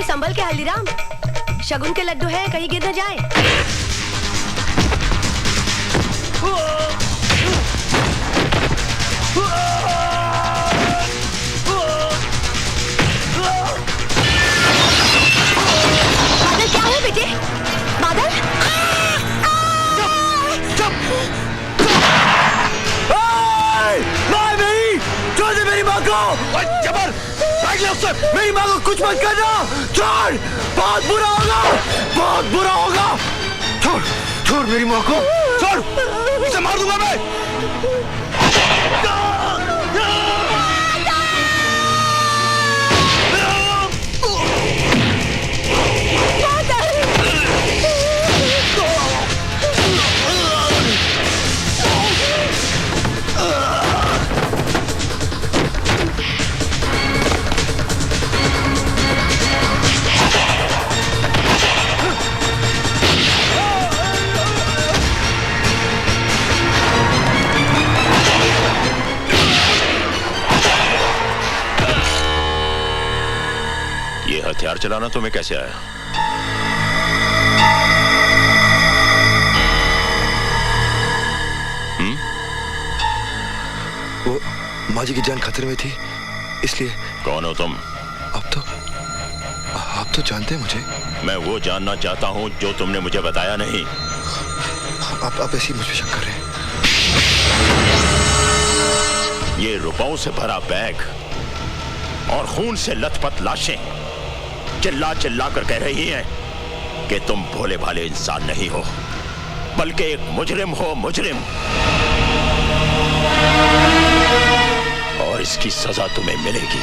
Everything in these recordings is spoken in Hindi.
अरे संभल के हल्दीराम, शगुन के लड्डू हैं, कहीं गिर न जाए। बादल क्या हुआ बेटे? बादल? मेरी माँ को जबर मेरी माँ को कुछ मत करना। छोड़, बहुत बुरा होगा, बहुत बुरा होगा। छोड़ छोड़ मेरी माँ को, छोड़, इसे मार दूंगा मैं। हथियार चलाना तुम्हें कैसे आया? वो माँ जी की जान खतरे में थी, इसलिए। कौन हो तुम? आप तो जानते हैं मुझे। मैं वो जानना चाहता हूँ जो तुमने मुझे बताया नहीं। आप ऐसे ही मुझ पे शक कर रहे हैं। ये रुपयों से भरा बैग और खून से लथपथ लाशें चिल्ला चिल्ला कर कह रही हैं कि तुम भोले भाले इंसान नहीं हो, बल्कि एक मुजरिम हो, मुजरिम। और इसकी सजा तुम्हें मिलेगी।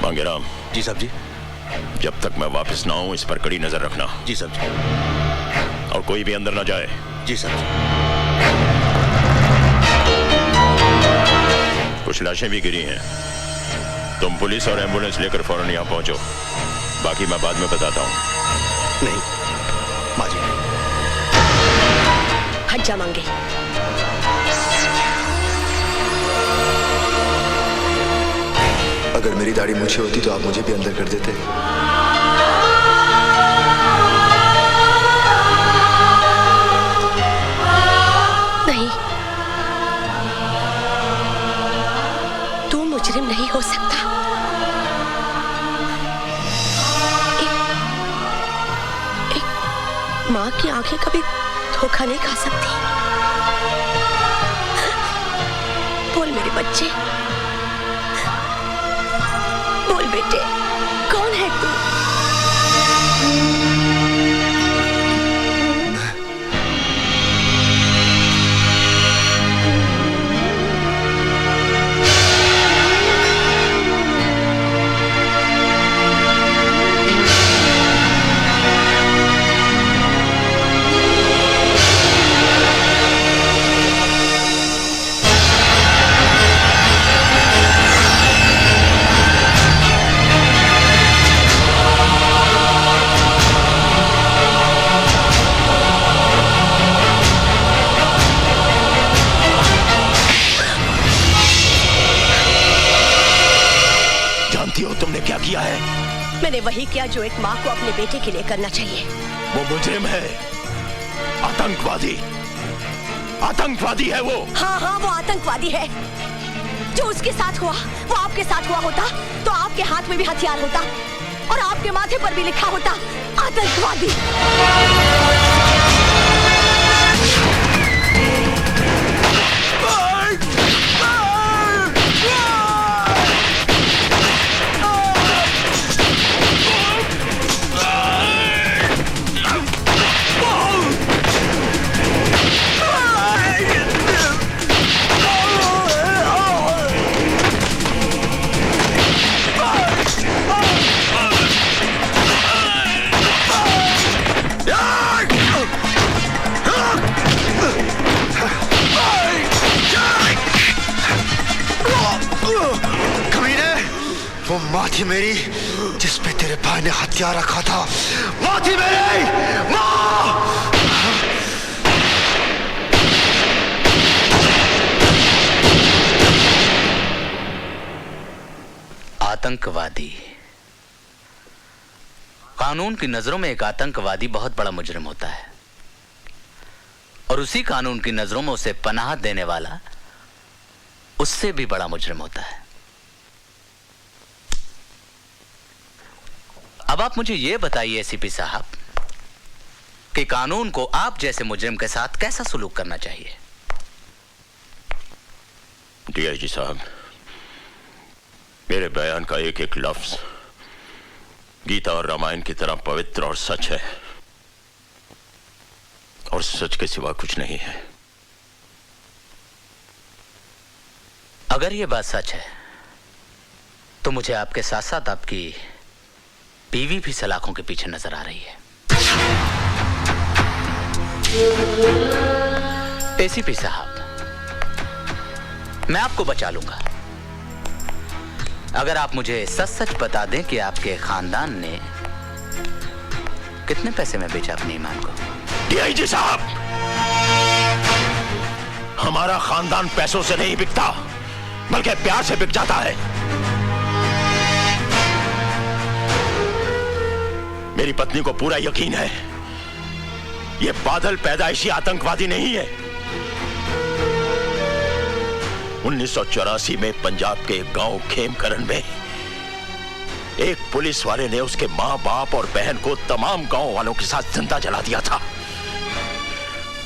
मांगेराम। जी साहब जी। जब तक मैं वापस ना आऊं, इस पर कड़ी नजर रखना। जी साहब जी। और कोई भी अंदर ना जाए। जी साहब जी। कुछ लाशें भी गिरी हैं। तुम पुलिस और एम्बुलेंस लेकर फौरन यहाँ पहुंचो, बाकी मैं बाद में बताता हूँ। नहीं माँ जी। हट जा मांगे। अगर मेरी दाढ़ी मूछे होती तो आप मुझे भी अंदर कर देते। नहीं, तू मुजरिम नहीं हो सकता। एक माँ की आंखें कभी धोखा नहीं खा सकती। बोल मेरे बच्चे, बोल बेटे, कौन है तू? तुमने क्या किया है? मैंने वही किया जो एक माँ को अपने बेटे के लिए करना चाहिए। वो मुजरिम है, आतंकवादी, आतंकवादी है वो। हाँ हाँ, वो आतंकवादी है। जो उसके साथ हुआ वो आपके साथ हुआ होता तो आपके हाथ में भी हथियार होता और आपके माथे पर भी लिखा होता आतंकवादी। वो माँ थी मेरी, जिस जिस पे तेरे भाई ने हथियार रखा था वो थी मेरी माँ। आतंकवादी। कानून की नजरों में एक आतंकवादी बहुत बड़ा मुजरिम होता है और उसी कानून की नजरों में उसे पनाह देने वाला उससे भी बड़ा मुजरिम होता है। अब आप मुझे यह बताइए एसीपी साहब कि कानून को आप जैसे मुजरिम के साथ कैसा सलूक करना चाहिए? डीआईजी साहब, मेरे बयान का एक एक लफ्ज गीता और रामायण की तरह पवित्र और सच है और सच के सिवा कुछ नहीं है। अगर यह बात सच है तो मुझे आपके साथ साथ आपकी बीवी भी सलाखों के पीछे नजर आ रही है। एसीपी साहब, मैं आपको बचा लूंगा अगर आप मुझे सच सच बता दें कि आपके खानदान ने कितने पैसे में बेचा अपने ईमान को। डीआईजी साहब, हमारा खानदान पैसों से नहीं बिकता बल्कि प्यार से बिक जाता है। मेरी पत्नी को पूरा यकीन है ये बादल पैदाइशी आतंकवादी नहीं है। 1984 में पंजाब के एक गांव खेमकरण में एक पुलिस वाले ने उसके मां बाप और बहन को तमाम गांव वालों के साथ जिंदा जला दिया था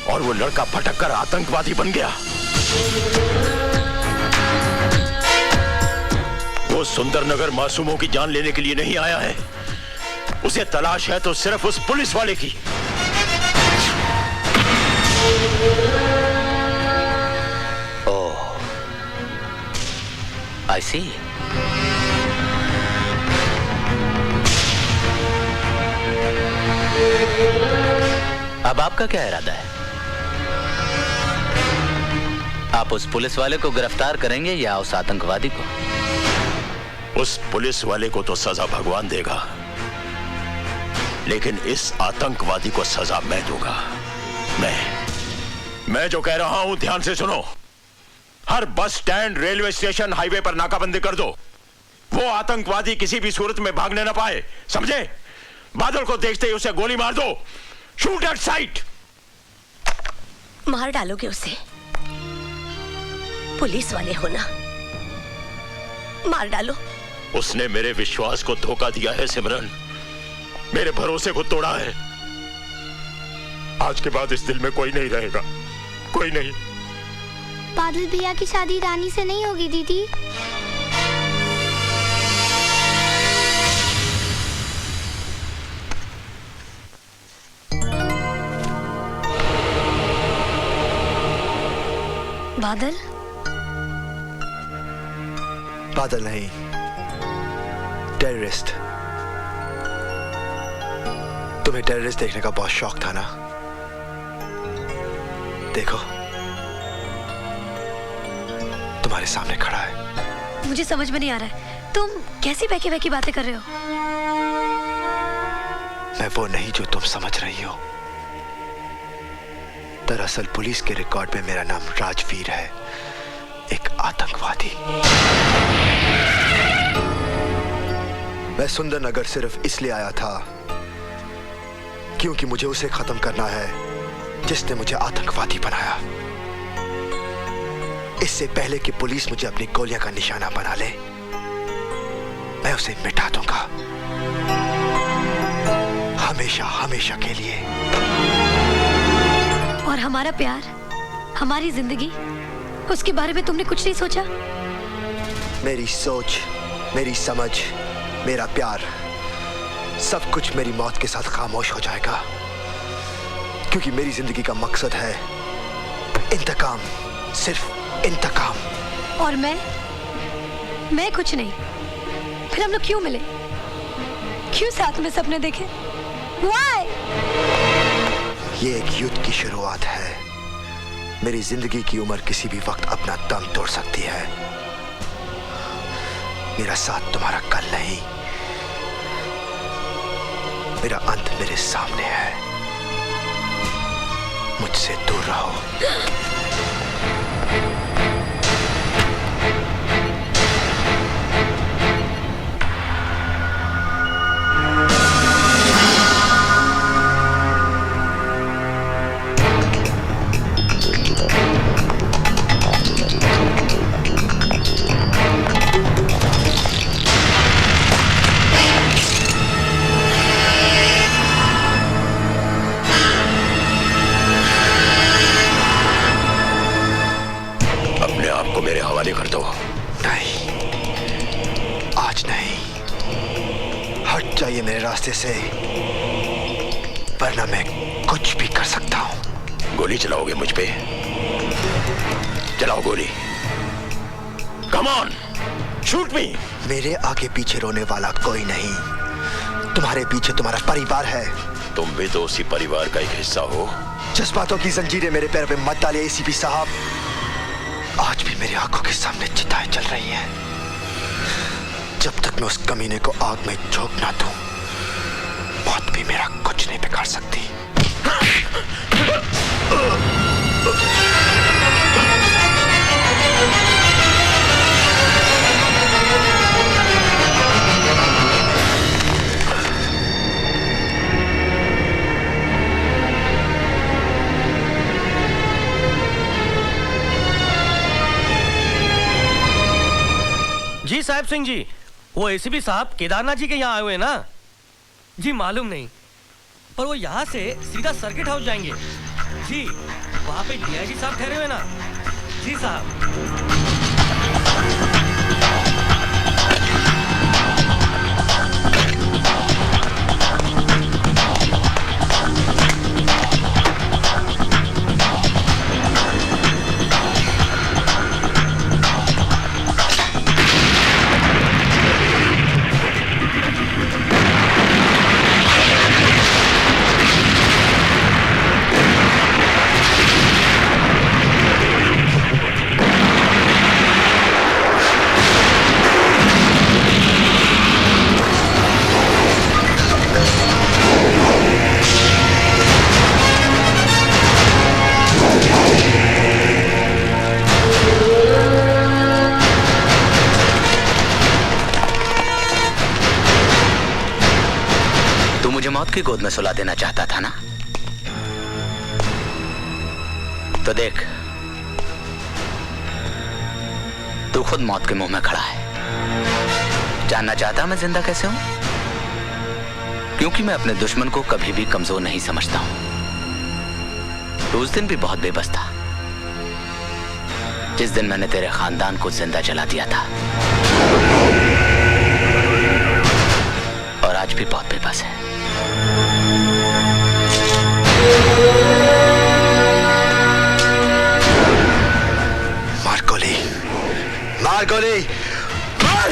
और वो लड़का भटक कर आतंकवादी बन गया। वो सुंदरनगर मासूमों की जान लेने के लिए नहीं आया है, उसे तलाश है तो सिर्फ उस पुलिस वाले की। I see. अब आपका क्या इरादा है? आप उस पुलिस वाले को गिरफ्तार करेंगे या उस आतंकवादी को? उस पुलिस वाले को तो सजा भगवान देगा, लेकिन इस आतंकवादी को सजा मैं दूंगा। मैं जो कह रहा हूं ध्यान से सुनो। हर bus stand, railway station, highway पर नाकाबंदी कर दो। वो आतंकवादी किसी भी सूरत में भागने ना पाए, समझे? बादल को देखते ही उसे गोली मार दो। Shoot at site. मार डालोगे उसे? पुलिस वाले हो ना, मार डालो। उसने मेरे विश्वास को धोखा दिया है सिमरन, मेरे भरोसे को तोड़ा है। आज के बाद इस दिल में कोई नहीं रहेगा, कोई नहीं। बादल भैया की शादी रानी से नहीं होगी दीदी। बादल? बादल नहीं, टेररिस्ट। तुम्हें टेररिस्ट देखने का बहुत शौक था ना? देखो, तुम्हारे सामने खड़ा है। मुझे समझ में नहीं आ रहा है, तुम कैसी बहकी बहकी बातें कर रहे हो? मैं वो नहीं जो तुम समझ रही हो। दरअसल पुलिस के रिकॉर्ड में मेरा नाम राजवीर है, एक आतंकवादी। मैं सुंदरनगर सिर्फ इसलिए आया था क्योंकि मुझे उसे खत्म करना है जिसने मुझे आतंकवादी बनाया। इससे पहले कि पुलिस मुझे अपनी गोलियां का निशाना बना ले, मैं उसे मिटा दूंगा, हमेशा हमेशा के लिए। और हमारा प्यार, हमारी जिंदगी, उसके बारे में तुमने कुछ नहीं सोचा? मेरी सोच, मेरी समझ, मेरा प्यार, सब कुछ मेरी मौत के साथ खामोश हो जाएगा, क्योंकि मेरी जिंदगी का मकसद है इंतकाम, सिर्फ इंतकाम। और मैं कुछ नहीं। फिर हम लोग क्यों मिले? क्यों साथ में सपने देखे? Why? ये एक युद्ध की शुरुआत है। मेरी जिंदगी की उम्र किसी भी वक्त अपना दम तोड़ सकती है। मेरा साथ तुम्हारा कल नहीं, मेरा अंत मेरे सामने है। मुझसे दूर रहो। मेरे हवाले कर दो। नहीं, आज नहीं। हट जाइए मेरे रास्ते से, वरना मैं कुछ भी कर सकता हूं। गोली चलाओगे मुझ पे? चलाओ गोली। कम ऑन, शूट मी। मेरे आगे पीछे रोने वाला कोई नहीं। तुम्हारे पीछे तुम्हारा परिवार है। तुम भी तो उसी परिवार का एक हिस्सा हो। जज्बातों की जंजीरें मेरे पैर पे मत डालिए एसीपी साहब। आज भी मेरी आंखों के सामने चिताएं जल रही हैं। जब तक मैं उस कमीने को आग में झोंक ना दूं, मौत भी मेरा कुछ नहीं बिगाड़ सकती। जी साहब सिंह जी, वो एसीपी साहब केदारनाथ जी के यहाँ आए हुए हैं ना? जी मालूम नहीं, पर वो यहाँ से सीधा सर्किट हाउस जाएंगे। जी वहाँ पे डीआईजी साहब ठहरे हुए ना? जी साहब। मौत की गोद में सुला देना चाहता था ना? तो देख, तू खुद मौत के मुंह में खड़ा है। जानना चाहता मैं जिंदा कैसे हूं? क्योंकि मैं अपने दुश्मन को कभी भी कमजोर नहीं समझता हूं। तो उस दिन भी बहुत बेबस था, जिस दिन मैंने तेरे खानदान को जिंदा जला दिया था, और आज भी बहुत बेबस है। मार गोली, मार गोली, मार!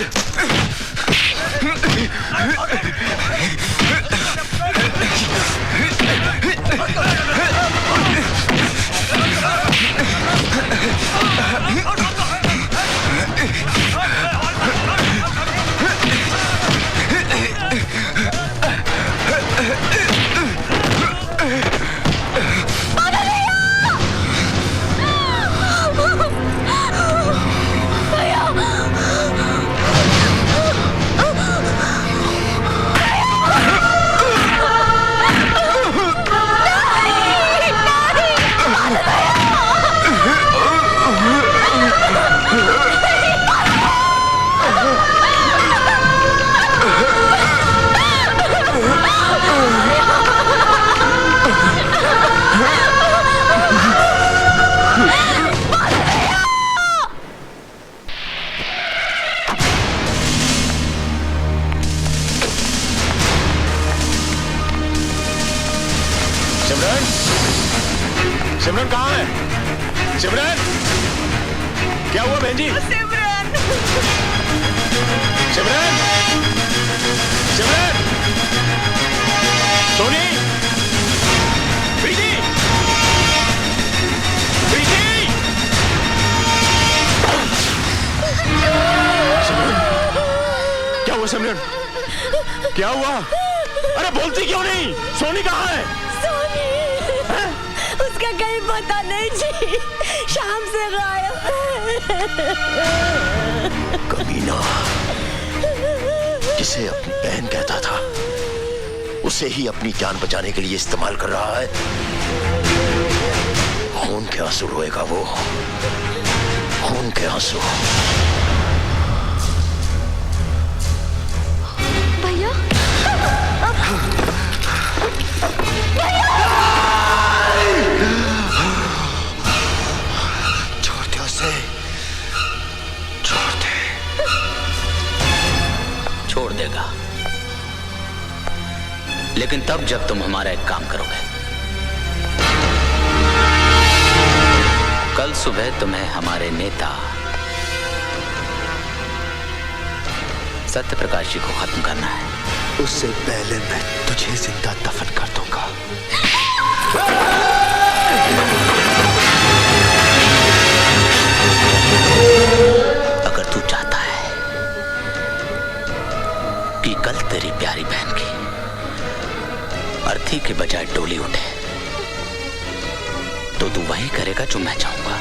सिमरन कहाँ है? सिमरन, क्या हुआ बहन जी? सिमरन, सिमरन, सिमरन, सोनी, प्रीति, प्रीति, सिमरन, क्या हुआ सिमरन? क्या हुआ? अरे बोलती क्यों नहीं? सोनी कहाँ है? सोनी उसका कहीं पता नहीं जी, शाम से गायब है। कमीना, जिसे अपनी बहन कहता था उसे ही अपनी जान बचाने के लिए इस्तेमाल कर रहा है। खून के आंसू रोएगा वो, खून के आंसू। भैया छोड़ दे उसे, छोड़ दे। छोड़ देगा, लेकिन तब जब तुम हमारा एक काम करोगे। कल सुबह तुम्हें हमारे नेता सत्य प्रकाश जी को खत्म करना है। उससे पहले मैं तुझे जिंदा दफन कर दूंगा। अगर तू चाहता है कि कल तेरी प्यारी बहन की अर्थी के बजाय डोली उठे, तो तू वही करेगा जो मैं चाहूंगा।